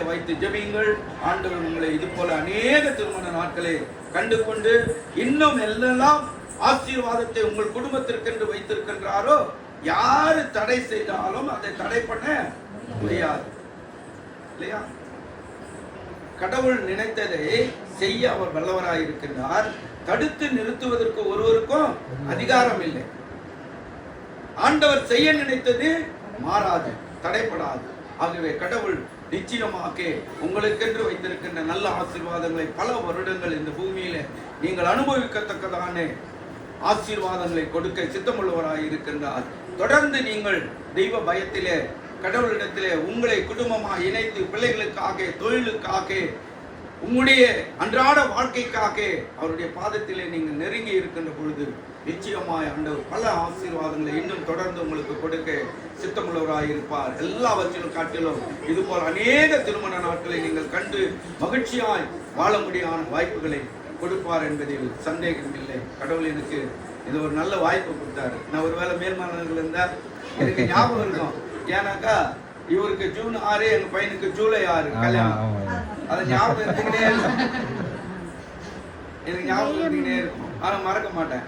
வைத்து ஜெபியுங்கள். ஆண்டவர் உங்களை இது போல அநேக திருமண நாட்களை கண்டு கொண்டு இன்னும் எல்லாம் ஆசீர்வாதத்தை உங்கள் குடும்பத்திற்கென்று வைத்திருக்கின்றாரோ, யாரு தடை செய்தாலும் அதை தடை பண்ண முடியாது இல்லையா? கடவுள் நினைத்ததை செய்ய அவர் வல்லவராய் இருக்கின்றார். தடுத்து நிறுத்துவதற்கு ஒருவருக்கும் அதிகாரம் இல்லை. ஆண்டவர் செய்ய நினைத்தது மாறாது, தடைப்படாது. ஆகவே கடவுள் நிச்சயமாக உங்களுக்கென்று வைத்திருக்கின்ற நல்ல ஆசீர்வாதங்களை பல வருடங்கள் இந்த பூமியில நீங்கள் அனுபவிக்கத்தக்கதான ஆசீர்வாதங்களை கொடுக்க சித்தமுள்ளவராய் இருக்கின்றார். தொடர்ந்து நீங்கள் தெய்வ பயத்திலே கடவுளிடத்திலே உங்களை குடும்பமாக இணைத்து பிள்ளைகளுக்காக, தொழிலுக்காக, உங்களுடைய அன்றாட வாழ்க்கைக்காக அவருடைய பாதத்திலே நீங்கள் நெருங்கி இருக்கின்ற பொழுது நிச்சயமாய் ஆண்டவர் பல ஆசீர்வாதங்களை இன்னும் தொடர்ந்து உங்களுக்கு கொடுக்க சித்தமுள்ளவராய் இருப்பார். எல்லாவற்றிலும் காட்டிலும் இது போல் அநேக திருமண நாட்களை நீங்கள் கண்டு மகிழ்ச்சியாய் வாழ முடியாத வாய்ப்புகளை கொடுப்பார் என்பதில் சந்தேகம் இல்லை. கடவுள் எனக்கு இது ஒரு நல்ல வாய்ப்பு கொடுத்தாரு. நான் ஒருவேளை மேல்மானவர்கள் இருந்தால் எனக்கு ஞாபகம் இருக்கும். ஏன்னாக்கா இவருக்கு ஜூன் 6, எங்க பையனுக்கு ஜூலை 6 கல்யாணம். அது ஞாபகம் இருந்துக்கிட்டே இருக்கும், எனக்கு ஞாபகம் இருந்துக்கிட்டே இருக்கும். ஆனா மறக்க மாட்டேன்.